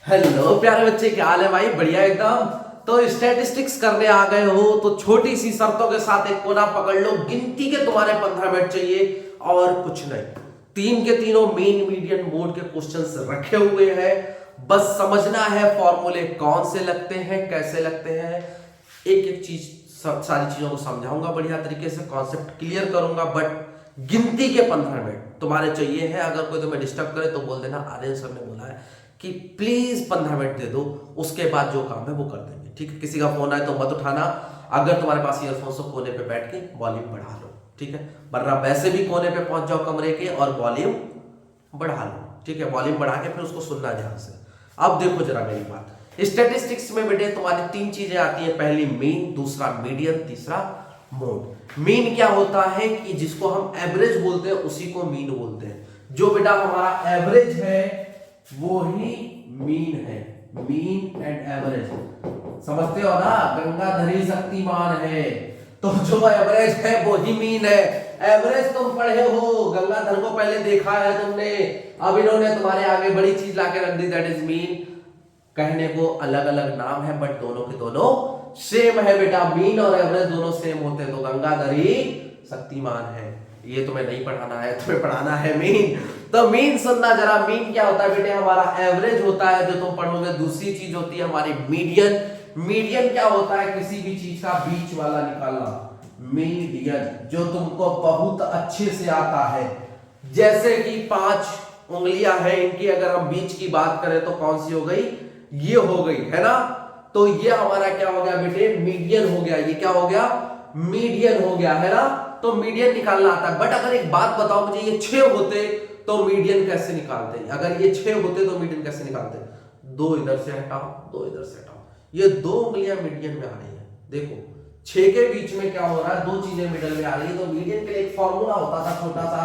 Hello प्यारे बच्चे, क्या हाल है भाई? बढ़िया एकदम। तो स्टैटिस्टिक्स करने आ गए हो तो छोटी सी शर्तों के साथ एक कोना पकड़ लो। गिनती के तुम्हारे 15 मिनट चाहिए और कुछ नहीं। तीन के तीनों मेन मीडियन मोड के क्वेश्चंस रखे हुए हैं। बस समझना है फॉर्मूले कौन से लगते हैं, कैसे लगते हैं। एक एक चीज सारी चीजों को समझाऊंगा बढ़िया तरीके से, कॉन्सेप्ट क्लियर करूंगा। बट गिनती के 15 मिनट तुम्हारे चाहिए है। अगर कोई तुम्हें डिस्टर्ब करे तो बोल देना आर्यन सर ने बोला है कि प्लीज 15 मिनट दे दो, उसके बाद जो काम है वो कर देंगे। ठीक है, किसी का फोन आए तो मत उठाना। अगर तुम्हारे पास ईयरफोन्स हो, कोने पे बैठ के वॉल्यूम बढ़ा लो। ठीक है, वरना वैसे भी कोने पे पहुंच जाओ कमरे के और वॉल्यूम बढ़ा लो। ठीक है, वॉल्यूम बढ़ा के फिर उसको सुनना ध्यान से। अब देखो जरा मेरी बात। स्टैटिस्टिक्स में बेटे तुम्हारी तीन चीजें आती है। पहली मीन, दूसरा मीडियन, तीसरा मोड। मीन क्या होता है कि जिसको हम एवरेज बोलते हैं उसी को मीन बोलते हैं। जो बेटा हमारा एवरेज है वो ही मीन है। मीन एंड एवरेज समझते हो ना? गंगाधरी शक्तिमान है तो जो एवरेज है वो ही मीन है। एवरेज तुम पढ़े हो, गंगाधर को पहले देखा है तुमने, अब इन्होंने तुम्हारे आगे बड़ी चीज लाके रख दी, दैट इज मीन। कहने को अलग अलग नाम है बट दोनों के दोनों सेम है बेटा। मीन और एवरेज दोनों सेम होते हैं, तो गंगाधरी शक्तिमान है। ये तुम्हें नहीं पढ़ाना है, तुम्हें पढ़ाना है मीन। तो मीन सुनना जरा। मीन क्या होता है बेटे? हमारा एवरेज होता है जो तुम पढ़ोगे। दूसरी चीज होती है हमारी मीडियन। मीडियन क्या होता है? किसी भी चीज का बीच वाला निकालना। मीडियन जो तुमको बहुत अच्छे से आता है। जैसे कि 5 उंगलियां हैं, इनकी अगर हम बीच की बात करें तो कौन सी हो गई? ये हो गई है ना। तो ये हमारा क्या हो गया बेटे? मीडियन हो गया। ये क्या हो गया? मीडियन हो गया, है ना। तो मीडियन निकालना आता है। बट अगर एक बात बताओ मुझे, ये 6 होते तो मीडियन कैसे निकालते? अगर ये 6 होते तो मीडियन कैसे निकालते? 2 इधर से हटाओ, 2 इधर से हटाओ, ये 2 उंगलियां मीडियन में आ रही है। देखो 6 के बीच में क्या हो रहा है? 2 चीजें मिडल में आ रही है। तो मीडियन के लिए एक फॉर्मूला होता था छोटा सा,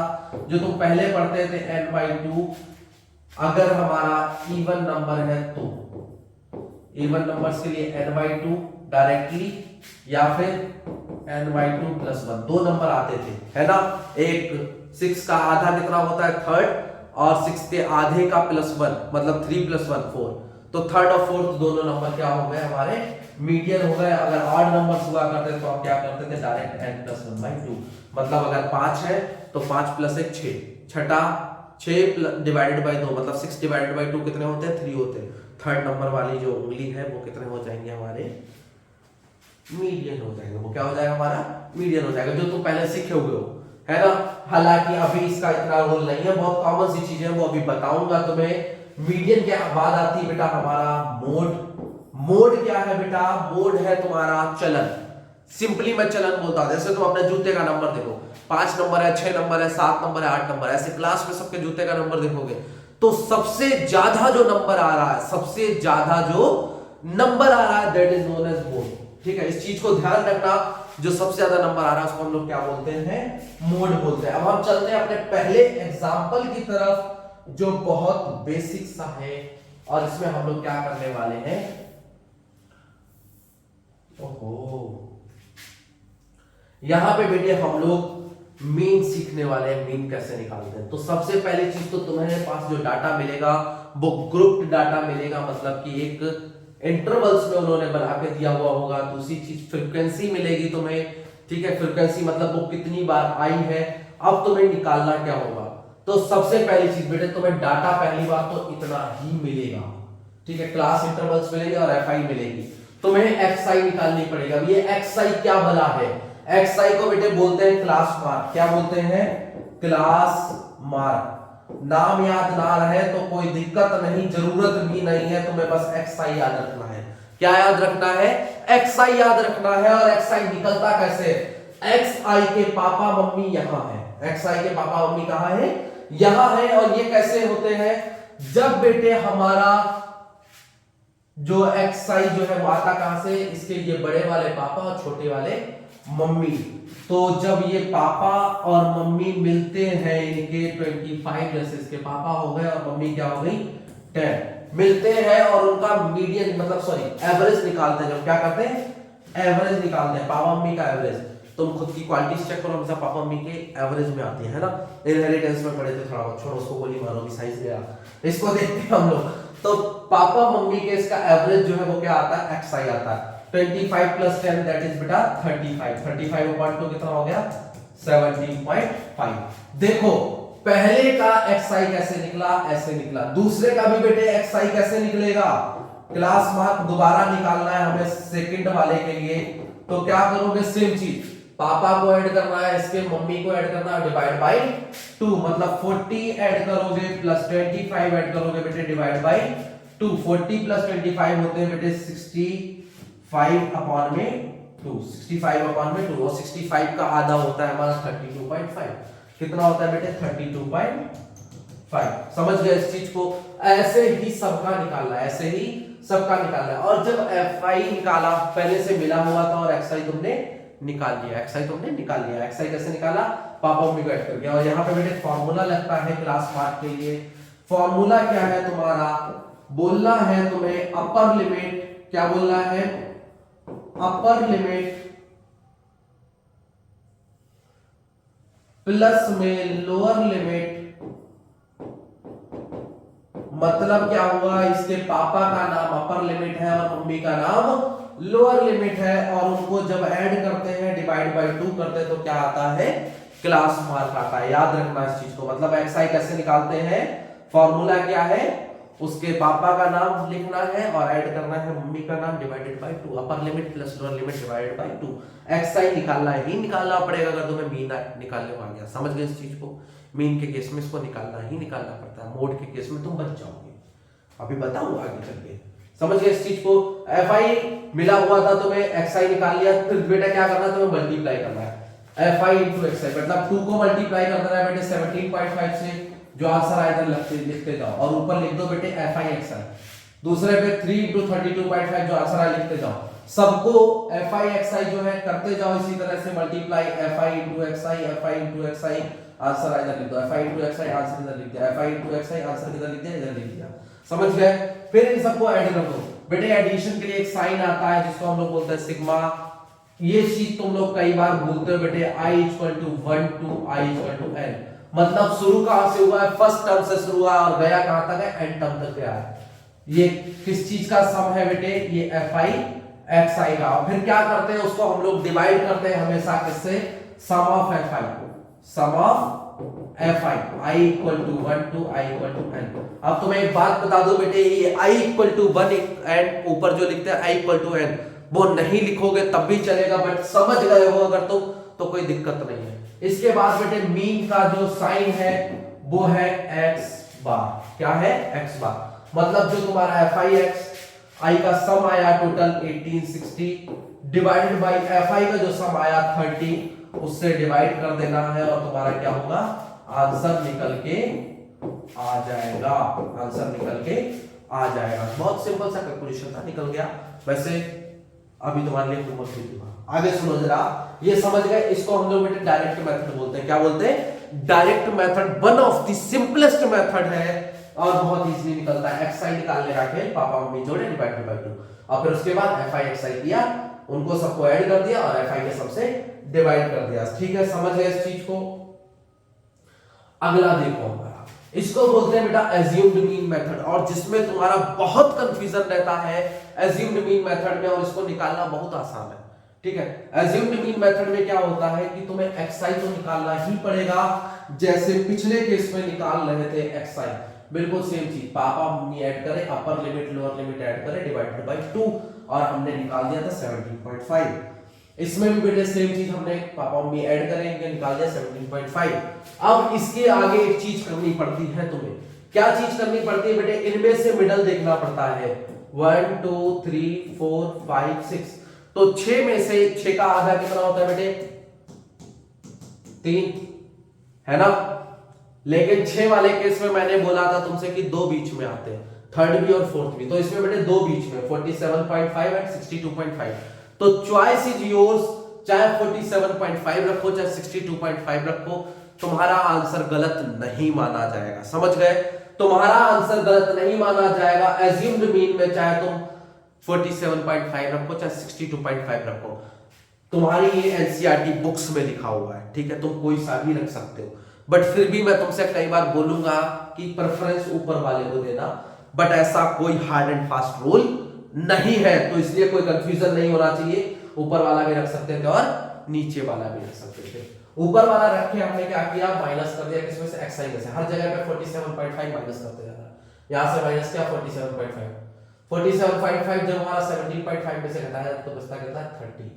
जो तुम पहले पढ़ते थे, n/2। अगर हमारा इवन नंबर है तो इवन नंबर्स के लिए n/2 डायरेक्टली, या फिर n/2 + 1। 2 नंबर आते थे, है ना। एक 6 का आधा कितना होता है? थर्ड। और 6 के आधे का +1 मतलब 3 + 1 4। तो थर्ड और फोर्थ दोनों नंबर क्या हो गए? हमारे मीडियन हो गए। अगर ऑड नंबर्स हुआ करते तो हम क्या करते थे? Direct n + 1/2। मतलब अगर 5 है तो 5 + 1 6। छठा 6 डिवाइडेड बाई 2 मतलब 6 डिवाइडेड बाई 2 कितने होते हैं? 3 होते हैं। थर्ड नंबर वाली जो उंगली है वो कितने हो जाएंगे? हमारे मीडियन हो जाएगा। वो क्या हो जाएगा? हमारा मीडियन हो जाएगा, जो तुम पहले सीखे हुए हो, है ना। हालांकि अभी इसका इतना रोल नहीं है, बहुत कॉमन सी चीजें वो अभी बताऊंगा तुम्हें। मीडियन के बाद आती है बेटा हमारा मोड। मोड क्या है बेटा? मोड है तुम्हारा चलन। सिंपली मैं चलन बोलता हूं। जैसे तुम अपने जूते का नंबर देखो, 5 नंबर है, 6 नंबर है, 7 नंबर है, 8 नंबर, ऐसे क्लास में सबके जूते का नंबर देखोगे तो सबसे ज्यादा जो नंबर आ रहा है, सबसे ज्यादा जो नंबर आ रहा है, that is known as mode. ठीक है, इस चीज को ध्यान रखना। जो सबसे ज्यादा नंबर आ रहा है उसको हम लोग क्या बोलते हैं? मोड बोलते हैं। अब हम चलते हैं अपने पहले एग्जांपल की तरफ, जो बहुत बेसिक सा है। और इसमें हम लोग क्या करने वाले हैं? ओहो, यहां पे बेटे हम लोग मीन सीखने वाले हैं। मीन कैसे निकालते हैं? तो सबसे पहली चीज तो तुम्हारे पास जो डाटा मिलेगा वो ग्रुप्ड डाटा मिलेगा, मतलब कि एक इंटरवल्स में उन्होंने बना के दिया हुआ होगा। दूसरी चीज फ्रीक्वेंसी मिलेगी तुम्हें। ठीक है, फ्रीक्वेंसी मतलब वो कितनी बार आई है। अब तुम्हें निकालना क्या होगा? तो सबसे पहली चीज बेटे, तुम्हें डाटा पहली बार तो इतना ही मिलेगा। ठीक है, क्लास इंटरवल्स मिलेंगे और एफआई मिलेगी। तुम्हें एक्सआई निकालनी पड़ेगा। अब ये एक्सआई क्या बना है? एक्सआई को बेटे बोलते हैं क्लास मार्क। क्या बोलते हैं? Class mark. नाम याद ना रहे तो कोई दिक्कत नहीं, जरूरत भी नहीं है, तुम्हें बस एक्सआई याद रखना है। क्या याद रखना है? एक्सआई याद रखना है। और एक्सआई निकलता कैसे? एक्सआई के पापा मम्मी यहां है। एक्सआई के पापा मम्मी कहां है? यहां है। और ये कैसे होते हैं? जब बेटे हमारा जो एक्सआई जो है वो आता कहां से? इसके ये बड़े वाले पापा और छोटे वाले मम्मी। तो जब ये पापा और मम्मी मिलते हैं, इनके 25, जैसे इसके पापा हो गए और मम्मी क्या हो गई 10, मिलते हैं और उनका मीडियन मतलब सॉरी एवरेज निकालते हैं। जब क्या करते हैं? एवरेज निकालते हैं, पापा मम्मी का एवरेज। तुम खुद की क्वालिटीज चेक करो, हमेशा पापा मम्मी के एवरेज में आती है ना। इनहेरिटेंस में पढ़े थे थोड़ा बहुत, छोड़ो उसको, गोली मारो भी साइंस गया। इसको देखते हैं हम लोग। तो पापा मम्मी के इसका एवरेज जो है वो क्या आता है, xi आता है। 25 प्लस 10 दैट इज बेटा 35। 35 अपॉन 2 कितना हो गया, 17.5। देखो पहले का xi कैसे निकला, ऐसे निकला। दूसरे का भी बेटे xi कैसे निकलेगा, क्लास मार्क दोबारा निकालना है हमें सेकंड वाले के लिए। तो क्या करोगे, सेम चीज, पापा को ऐड करना है, इसके मम्मी को ऐड करना है, डिवाइड बाय 2, मतलब 40 ऐड करोगे प्लस 25 ऐड करोगे बेटे डिवाइड बाय 2। 40 प्लस 25 होते हैं बेटे 65 अपॉन में 2, 65 अपॉन में 2, और 65 का आधा होता है हमारा 32.5। कितना होता है बेटे, 32.5। समझ गए इस चीज को। ऐसे ही सबका निकालना है, ऐसे ही सबका निकालना है। और जब fi निकाला, पहले से मिला हुआ था और xi तुमने निकाल लिया, xi तुमने निकाल लिया। xi कैसे निकाला, पापा मम्मी को ऐड कर दिया। और यहाँ पे बेटे फॉर्मूला लगता है क्लास पार्ट के लिए। फॉर्मूला क्या है तुम्हारा, बोलना है तुम्हें अपर लिमिट, क्या बोलना है, अपर लिमिट प्लस में लोअर लिमिट। मतलब क्या हुआ, इसके पापा का नाम अपर लिमिट है और मम्मी का नाम लोअर लिमिट है, और उनको जब ऐड करते हैं डिवाइड बाय 2 करते हैं तो क्या आता है, क्लास मार्क आता है। याद रखना इस चीज को। मतलब xi कैसे निकालते हैं, फॉर्मूला क्या है, उसके पापा का नाम लिखना है और ऐड करना है मम्मी का नाम divided by 2, upper limit plus lower limit divided by 2। xi निकालना ही निकालना पड़ेगा अगर तुम्हें मीन निकालने को आ गया। समझ गए इस चीज को। मीन के केस में इसको निकालना ही निकालना पड़ता है, मोड के केस में तुम बच जाओगे, अभी बताऊं आगे चल के। समझ गए इस चीज को। fi मिला हुआ था तुम्हें, xi निकाल लिया, फिर बेटा क्या करना है, तुम्हें मल्टीप्लाई करना है fi into xi, मतलब 2 को मल्टीप्लाई कर देना है बेटे 17.5 से, जो आंसर आया था लिखते जाओ, और ऊपर लिख दो बेटे fi xi। दूसरे पे 3 into 32.5 जो आंसर आया लिखते जाओ। सबको fi xi जो है करते जाओ इसी तरह से multiply, fi into xi, answer इधर लिख दो, fi into xi, आंसर इधर लिख दिया, fi into xi, आंसर किधर लिख दिया, इधर लिख दिया। समझ गए। फिर इन सबको ऐड कर दो बेटे। एडिशन के लिए एक साइन आता है जिसको हम लोग बोलते हैं सिग्मा। ये चीज तुम लोग कई बार भूलते हो बेटे, i = 1 to i = n। मतलब शुरू कहां से हुआ है, फर्स्ट टर्म से शुरू हुआ और गया कहां तक है, एंड टर्म तक गया है। ये किस चीज का सम है बेटे, ये fi xi का। फिर क्या करते हैं, उसको हम लोग डिवाइड करते हैं हमेशा किससे, सम ऑफ fi को, सम of fi, i = 1 to i = n। अब तुम्हें एक बात बता दो बेटे, ये i = 1 एंड ऊपर जो लिखते हैं i = n, वो नहीं लिखोगे तब भी चलेगा, बट समझ गए हो अगर तुम तो कोई दिक्कत नहीं है। इसके बाद बेटे मीन का जो साइन है वो है x बार। क्या है, x बार। मतलब जो तुम्हारा fi xi का सम आया टोटल 1860 डिवाइडेड बाय fi का जो सम आया 30, उससे डिवाइड कर देना है और तुम्हारा क्या होगा, आंसर निकल के आ जाएगा। आंसर निकल के आ जाएगा। बहुत सिंपल सा कैलकुलेशन था, निकल गया। वैसे अभी तुम्हारे लिए होमवर्क दे दूंगा, आगे सुनो जरा। ये समझ गए, इसको हम लोग बेटे डायरेक्ट मेथड बोलते हैं। क्या बोलते हैं, direct method. One of the simplest method है और बहुत इजीली निकलता है। xi निकालने का खेल, पापा मम्मी जोड़े डिवाइडेड बाय 2, और फिर उसके बाद fi xi किया, उनको सबको ऐड कर दिया और fi के सबसे डिवाइड कर दिया। ठीक है, समझ गए इस चीज को। अगला देखो हमारा, इसको बोलते हैं बेटा एज्यूम्ड मीन मेथड, और जिसमें तुम्हारा बहुत कंफ्यूजन रहता है एज्यूम्ड मीन मेथड में, और इसको निकालना बहुत आसान है। ठीक है, एज्यूम्ड मीन मेथड में क्या होता है कि तुम्हें xi तो निकालना ही पड़ेगा, जैसे पिछले केस में निकाल रहे थे xi, बिल्कुल सेम चीज। पापा मम्मी ऐड करें, upper limit lower limit add करें डिवाइडेड बाय 2, और हमने निकाल दिया था 17.5। इसमें भी बेटे सेम चीज, हमने पापा मम्मी ऐड करेंगे, निकाल दिया 17.5। अब इसके आगे एक चीज करनी पड़ती है तुम्हें। क्या चीज करनी पड़ती है बेटे, इनमें से मिडल देखना पड़ता है। 1 2 3 4 5 6, तो 6 में से 6 का आधा कितना होता है बेटे, 3 है ना। लेकिन 6 वाले केस में मैंने बोला था तुमसे कि 2 बीच में आते हैं, थर्ड भी और फोर्थ भी, तो इसमें बेटे 2 बीच में 47.5 एंड 62.5। तो चॉइस इज योर्स, चाहे 47.5 रखो चाहे 62.5 रखो, तुम्हारा आंसर गलत नहीं माना जाएगा। समझ गए, तुम्हारा आंसर गलत नहीं माना जाएगा एज्यूम्ड मीन में, चाहे तुम 47.5 रखो चाहे 62.5 रखो। तुम्हारी ये एनसीईआरटी बुक्स में लिखा हुआ है, ठीक है, तुम कोई सा भी रख सकते हो, बट फिर भी मैं तुमसे कई बार बोलूंगा कि प्रेफरेंस ऊपर वाले को देना, बट ऐसा कोई हार्ड एंड फास्ट रूल नहीं है, तो इसलिए कोई कंफ्यूजन नहीं होना चाहिए। ऊपर वाला भी रख सकते थे और नीचे वाला भी रख सकते थे। ऊपर वाला रख के हमने क्या किया, माइनस कर दिया किसमें से, xi में से। हर जगह पे 47.5 माइनस करते जाना, यहां से माइनस किया 47.5, 47.5 जब हमारा 17.5 में से घटाया तो बचता कितना 30।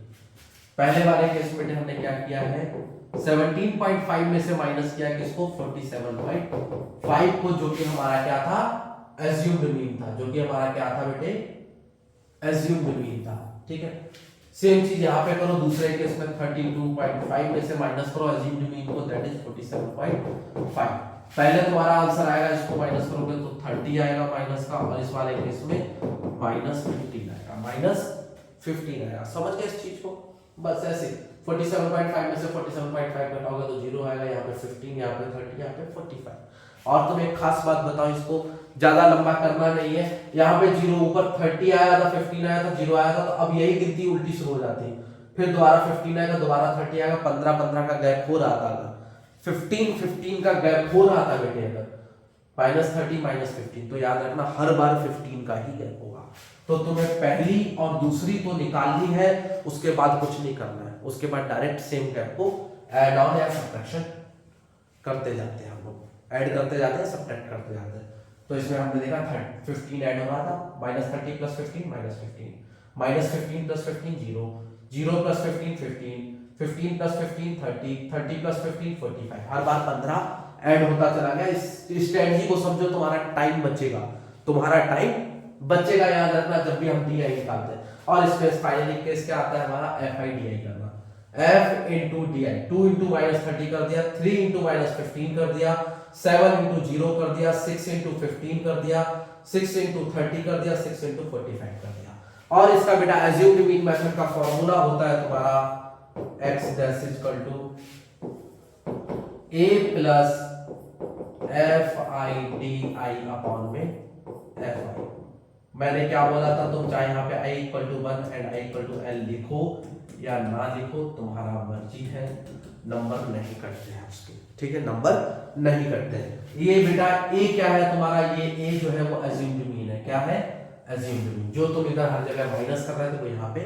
पहले वाले केस में हमने क्या किया है, 17.5 में से माइनस किया किसको, 47.5 को, जो कि हमारा क्या था, एज्यूम्ड मीन था, जो कि हमारा क्या था बेटे, एज्यूम्ड मीन था। ठीक है, सेम चीज यहां पे करो, दूसरे केस में 32.5 में से माइनस करो एज्यूम्ड मीन को, दैट इज 47.5। पहले तुम्हारा आंसर आएगा, इसको माइनस करोगे तो 30 आएगा माइनस का, और इस वाले केस में -15 आएगा, -15 आएगा। समझ गए इस चीज को? बस ऐसे 47.5 में से 47.5 घटाओगे तो 0 आएगा, यहाँ पे 15, यहाँ पे 30, यहाँ पे 45। और तुम एक खास बात बताओ, इसको ज्यादा लंबा करना नहीं है। यहाँ पे 0 ऊपर 30 आया था, 15 आया था, 0 आया था, तो अब यही गिनती उल्टी शुरू हो जाती है। फिर दोबारा 15 आएगा, दोबारा 30 आएगा, 15 का गैप हो रहा था, 15 का गैप हो रहा था बेटे, अगर -30 -15, तो याद रखना हर बार 15 का ही गैप होगा। तो तुम्हें पहली और दूसरी तो निकालनी है, उसके बाद कुछ नहीं करना है, उसके बाद डायरेक्ट सेम गैप को ऐड ऑन या सब्ट्रैक्शन करते जाते हैं। हम लोग ऐड करते जाते हैं, सब्ट्रैक्ट करते जाते हैं। तो इसमें हमने देखा 15 ऐड हो रहा था, -30 + 15 -15, -15 + 15 0, 0 + 15 15, 15 + 15 30, 30 + 15 45। हर बार 15 ऐड होता चला गया। इस स्ट्रेटजी को समझो, तुम्हारा टाइम बचेगा, तुम्हारा टाइम बचेगा। याद रखना जब भी हम DI निकालते हैं। और इसमें फाइनली केस क्या आता है हमारा, FI/DI करना, F × DI, 2 × -30 कर दिया, 3 × -15 कर दिया, 7 × 0 कर दिया, 6 × 15 कर दिया, 6 × 30 कर दिया, 6 × 45 कर दिया। और इसका बेटा एज्यूम्ड मीन मेथड का फॉर्मूला होता है तुम्हारा x = a + FI/DI/FI। मैंने क्या बोला था, तुम चाहे यहाँ पे i = 1 and i = l लिखो या ना लिखो, तुम्हारा मर्जी है, नंबर नहीं कटते हैं उसके। ठीक है, नंबर नहीं कटते हैं। ये बेटा a क्या है तुम्हारा, ये a जो है वो एज्यूम्ड मीन है। क्या है, एज्यूम्ड मीन। जो तुम इधर हर जगह माइनस कर रहे थे वो यहाँ पे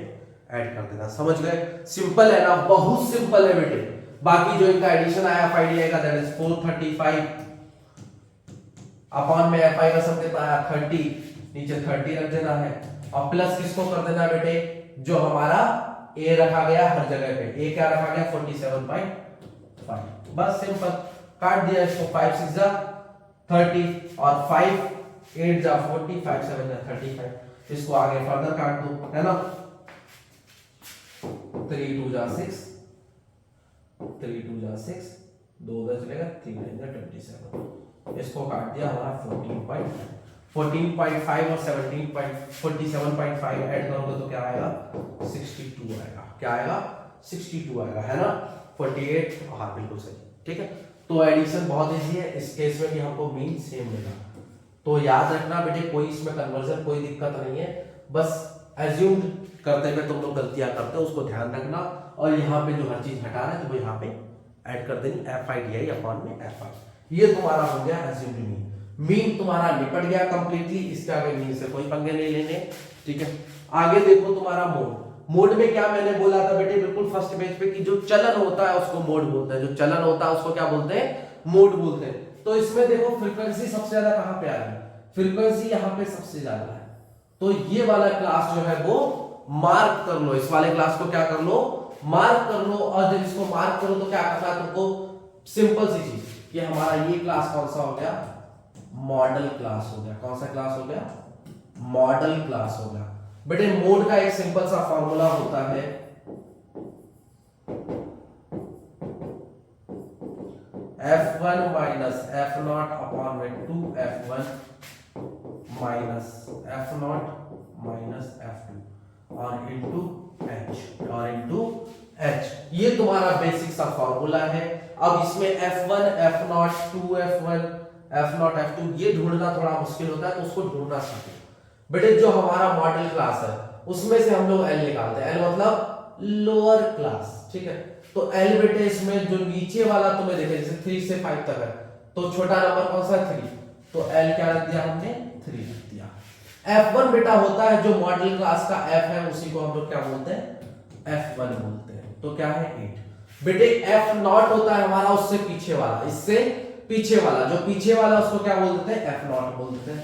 ऐड कर देना। समझ गए? सिंपल है ना, बहुत सिंपल है बेटे। बाकी जो इनका एडिशन आया FI/DI का, दैट इज 435 अपॉन में FI का सम कितना आया 30, नीचे 30 रख देना है, और प्लस किसको कर देना बेटे, जो हमारा a रखा गया हर जगह पे, a क्या रखा गया 47.5। बस सिंपल काट दिया इसको, 5 6 जा 30 और 5 8 जा 40, 5 7 जा 35। इसको आगे फर्दर काट दो, है ना, 3 2 जा 6, 3 2 जा 6, 2 उधर चलेगा, 3 9 जा 27। इसको काट दिया हमारा 14.5 और 47.5 ऐड करोगे तो क्या आएगा, 62 आएगा। क्या आएगा, 62 आएगा, है ना, 48। हाँ बिल्कुल सही। ठीक है, तो एडिशन बहुत इजी है। इस केस में भी हमको मीन सेम मिला। तो याद रखना बेटे, कोई इसमें कन्वर्जन कोई दिक्कत नहीं है, बस एज्यूम करते हुए तुम लोग गलतियां करते हो, उसको ध्यान रखना। और यहाँ पे जो हर चीज हटा रहे हैं तो वो यहाँ पे ऐड कर देनी, FI/DI/FI। ये तुम्हारा हो गया एज्यूम्ड मीन। मीन तुम्हारा निपट गया कंप्लीटली, इसके आगे मीन से कोई पंगे नहीं लेने। ठीक है, आगे देखो तुम्हारा मोड। मोड में क्या मैंने बोला था बेटे, बिल्कुल फर्स्ट पेज पे, कि जो चलन होता है उसको मोड बोलते हैं, जो चलन होता है उसको क्या बोलते हैं, मोड बोलते हैं। तो इसमें देखो फ्रीक्वेंसी सबसे ज्यादा कहां पे आ रही है, फ्रीक्वेंसी यहाँ पे सबसे ज्यादा है। तो ये वाला क्लास जो है वो मार्क कर लो, इस वाले क्लास को क्या कर लो, मार्क कर लो। और जब इसको मार्क करो तो क्या करना है तुमको, सिंपल सी चीज, कि हमारा ये क्लास कौन सा हो गया, मॉडल क्लास हो गया। कौन सा क्लास हो गया, मॉडल क्लास हो गया। बेटे मोड का एक सिंपल सा फॉर्मूला होता है, F1 माइनस F0 अपॉन में 2F1 minus F0 minus F2 और इनटू H। ये तुम्हारा बेसिक सा फॉर्मूला है। अब इसमें F1 F0 2F1 F0 F2 ये ढूंढना थोड़ा मुश्किल होता है, तो उसको ढूंढना सीखो बेटे। जो हमारा मॉडल क्लास है उसमें से हम लोग L निकालते हैं, L मतलब लोअर क्लास। ठीक है, तो L बेटे इसमें जो नीचे वाला तुम्हें देखे, जैसे 3 से 5 तक है, तो छोटा नंबर कौन सा 3, तो L क्या रख दिया हमने 3 रख दिया। F1 बेटा होता है जो मॉडल क्लास का F है, उसी को हम लोग क्या बोलते हैं, F1 बोलते हैं। तो क्या है 8 बेटे। F0 होता है हमारा उससे पीछे वाला, इससे पीछे वाला, जो पीछे वाला उसको क्या बोलते हैं, F0 बोलते हैं।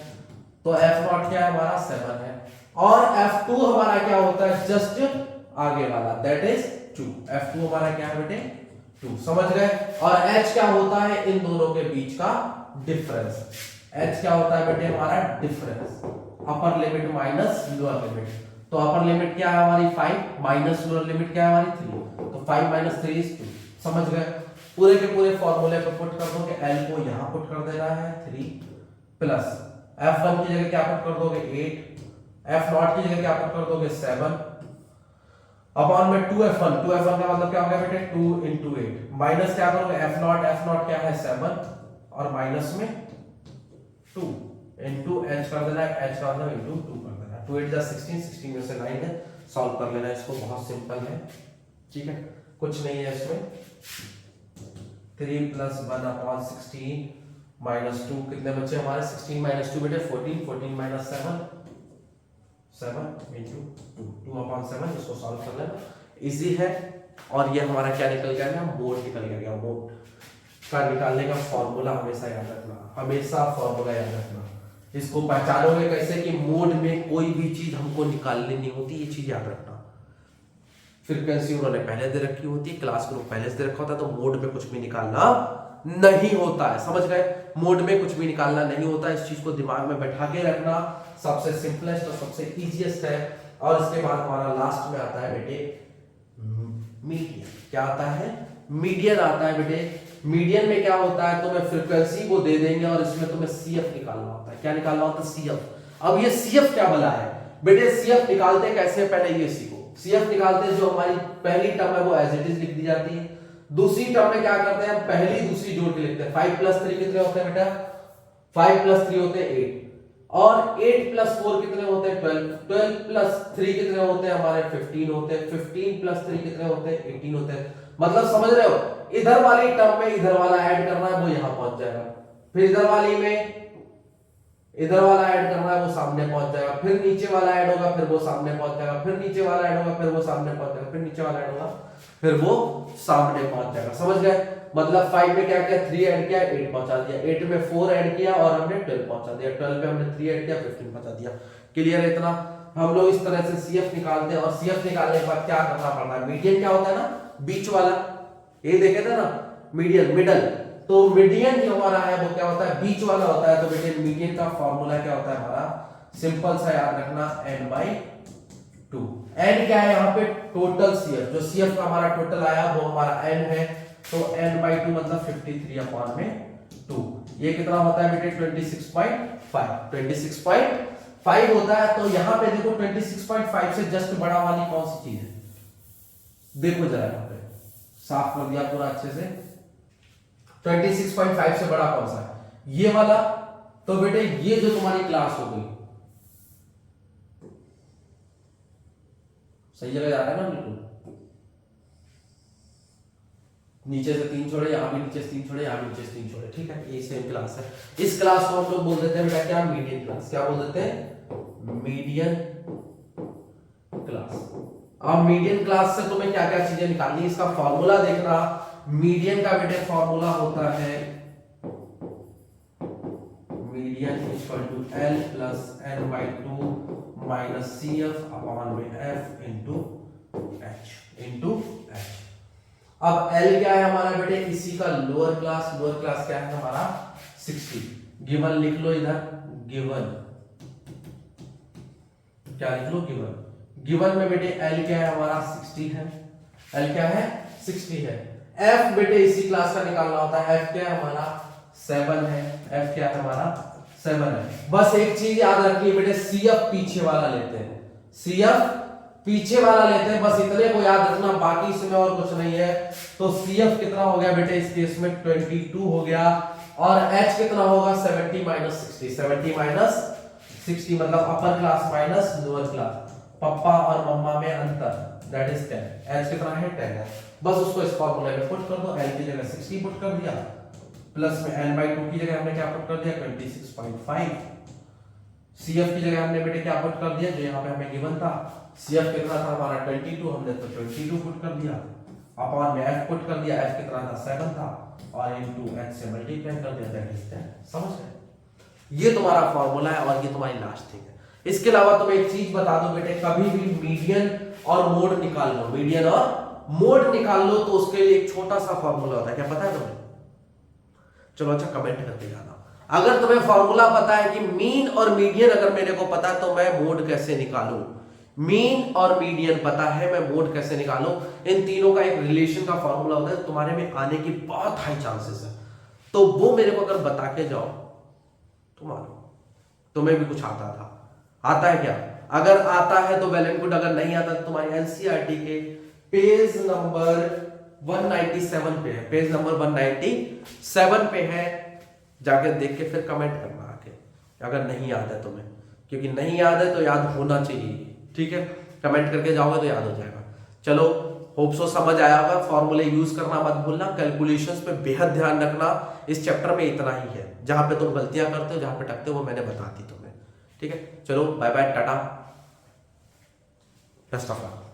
तो F0 क्या है हमारा 7 है। और F2 हमारा क्या होता है, जस्ट आगे वाला, दैट इज 2। F2 हमारा क्या है बेटे, 2, समझ गए। और H क्या होता है, इन दोनों के बीच का डिफरेंस। H क्या होता है बेटे हमारा difference, upper limit minus lower limit. तो अपर लिमिट क्या है हमारी 5, माइनस लोअर लिमिट क्या है हमारी 3। तो 5 - 3 = 2, समझ गए। पूरे के पूरे फॉर्मूले पे पुट कर दो कि L को यहां पुट कर देना है 3 प्लस F1 की जगह क्या पुट कर दोगे 8, F0 की जगह क्या पुट कर दोगे 7 अपॉन में 2F1। 2F1 का मतलब क्या हो गया बेटे 2 × 8 माइनस क्या करोगे F0 क्या है 7 और माइनस में 2 इनटू H कर देना है, H का मतलब इनटू 2 कर देना है। 2 8 16, 16 में से 9 है, सॉल्व कर लेना इसको, बहुत सिंपल है, ठीक है, कुछ नहीं है इसमें। 3 + 1/16 - 2 कितने बचे हमारे 16 - 2 बेटे 14, 14 - 7 7 × 2 2/7, इसको सॉल्व कर लेना, इजी है। और ये हमारा क्या निकल गया ना, मोड निकल गया। मोड का निकालने का फॉर्मूला हमेशा याद रखना, हमेशा फॉर्मूला याद रखना। इसको पहचानोगे कैसे कि मोड में कोई भी चीज हमको निकालनी नहीं होती, ये चीज याद रखना। फ्रीक्वेंसी उन्होंने पहले दे रखी होती है, क्लास ग्रुप पहले से दे रखा होता है, तो मोड में कुछ भी निकालना नहीं होता है, समझ गए। मोड में कुछ भी निकालना नहीं होता है, इस चीज को दिमाग में बैठा के रखना, सबसे सिंपलेस्ट और सबसे इजीएस्ट है। और इसके बाद हमारा लास्ट में आता है बेटे मीडियन। क्या आता है, मीडियन आता है बेटे। मीडियन में क्या होता है, तुम्हें फ्रीक्वेंसी को दे देंगे और इसमें तुम्हें CF निकालना होता है। क्या निकालना होता है, CF। अब ये CF क्या बना है बेटे, CF निकालते कैसे, पहले ये सीखो। CF निकालते जो हमारी पहली टर्म है वो एज इट इज लिख दी जाती है। दूसरी टर्म में क्या करते हैं, पहली दूसरी जोड़ के लिखते हैं। 5 + 3 कितने होते हैं बेटा, 5 + 3 होते हैं 8, और 8 + 4 कितने होते हैं 12, 12 + 3 कितने होते हैं हमारे 15 होते हैं, 15 + 3 कितने होते हैं 18 होते हैं। मतलब समझ रहे हो, इधर वाली टर्म में इधर वाला ऐड करना है, वो यहां पहुंच जाएगा। फिर इधर वाली में इधर वाला ऐड करना है, वो सामने पहुंच जाएगा। फिर नीचे वाला ऐड होगा, फिर वो सामने पहुंच जाएगा। फिर नीचे वाला ऐड होगा, फिर वो सामने पहुंच जाएगा। फिर नीचे वाला ऐड होगा, फिर वो सामने पहुंच जाएगा, समझ गए। मतलब 5 में क्या किया, 3 ऐड किया, 8 पहुंचा दिया। 8 में 4 ऐड किया और हमने 12 पहुंचा दिया। 12 पे हमने 3 ऐड किया, 15 पहुंचा दिया। क्लियर है इतना। हम लोग इस तरह से CF निकालते हैं। और CF निकालने के बाद क्या करना पड़ता है, मीडियन क्या होता है ना, बीच वाला, ये देखे थे ना मीडियन, मिडल। तो मीडियन जो हमारा है वो क्या होता है, बीच वाला होता है। तो बेटे मीडियन का फॉर्मूला क्या होता है हमारा, सिंपल सा याद रखना, n/2। n क्या है यहाँ पे, टोटल CF, जो CF का हमारा टोटल आया वो हमारा n है। तो n/2 मतलब 53/2। ये कितना होता है बेटे 26.5, 26.5 होता है। तो यहाँ पे देखो 26.5 से जस्ट बड़ा वाली कौन सी चीज है, देखो जरा यहाँ पे, साफ कर दिया पूरा अच्छे से। 26.5 से बड़ा कौन सा है, ये वाला। तो बेटे ये जो तुम्हारी क्लास हो गई, सही जगह जा रहा है ना, बिल्कुल। नीचे से 3 छोड़े, यहां भी नीचे से 3 छोड़े, यहां भी नीचे से 3 छोड़े, ठीक है, ये सेम क्लास है। इस क्लास को हम लोग बोल देते हैं बेटा क्या, मीडियन क्लास। क्या बोल देते हैं, मीडियन क्लास। अब मीडियन क्लास से तुम्हें क्या क्या चीजें निकालनी है, इसका फॉर्मूला देखना। मीडियन का बेटे फॉर्मूला होता है median = L + n/2 - CF/F × H। अब L क्या है हमारा बेटे, इसी का लोअर क्लास। लोअर क्लास क्या है हमारा 60। गिवन लिख लो इधर, गिवन क्या लिख लो, गिवन। गिवन में बेटे L क्या है हमारा 60 है। L क्या है 60 है। F बेटे इसी क्लास का निकालना होता है। F क्या है हमारा 7 है। F क्या है हमारा 7 है। बस एक चीज याद रखिए बेटे, CF पीछे वाला लेते हैं, CF पीछे वाला लेते हैं, बस इतने को याद रखना, बाकी इसमें और कुछ नहीं है। तो CF कितना हो गया बेटे इस केस में 22 हो गया। और H कितना होगा 70 - 60। 70 - 60 मतलब upper class minus lower class, पप्पा और मम्मा में अंतर, दैट इज 10। H कितना है 10 है। बस उसको इस फॉर्मूले में पुट कर दो। L की जगह 60 पुट कर दिया, प्लस में n/2 की जगह हमने क्या पुट कर दिया 26.5, CF की जगह हमने बेटे क्या पुट कर दिया, जो यहाँ पे हमें गिवन था, CF कितना था हमारा 22, हमने तो 22 पुट कर दिया, अपॉन में F पुट कर दिया, F कितना था 7 था, और इनटू H से मल्टीप्लाई कर दिया, दैट इज 10। समझ गए? ये तुम्हारा फॉर्मूला है और ये तुम्हारी लास्ट थिंग है। इसके अलावा तुम एक चीज बता दो बेटे, कभी भी मीडियन और मोड निकाल लो, मीडियन और मोड निकाल लो तो उसके लिए एक छोटा सा फॉर्मूला होता है, क्या पता है तुम्हें? चलो अच्छा कमेंट करके जाना। अगर तुम्हें फॉर्मूला पता है कि मीन और मीडियन अगर मेरे को पता है तो मैं मोड कैसे निकालूं, मीन और मीडियन पता है, मैं मोड कैसे निकालूं, इन तीनों का एक रिलेशन का फॉर्मूला होता है, तुम्हारे में आने की बहुत हाई चांसेस है। तो वो मेरे को अगर बता के जाओ तो मानो तुम्हें भी कुछ आता था। आता है क्या? अगर आता है तो वेल एंड गुड, अगर नहीं आता तो तुम्हारी एनसीईआरटी के पेज नंबर 197 पे है, पेज नंबर 197 पे है, जाके देख के फिर कमेंट करना आके, अगर नहीं याद है तुम्हें, क्योंकि नहीं याद है तो याद होना चाहिए, ठीक है? कमेंट करके जाओगे तो याद हो जाएगा। चलो होप सो समझ आया होगा, फॉर्मूले यूज करना मत भूलना, कैलकुलेशंस पे बेहद ध्यान रखना। इस चैप्टर में इतना ही है, जहां पे तुम गलतियां करते हो, जहां पे टकते हो वो मैंने बता दी तुम्हें, ठीक है? चलो bye bye, tata, best of luck.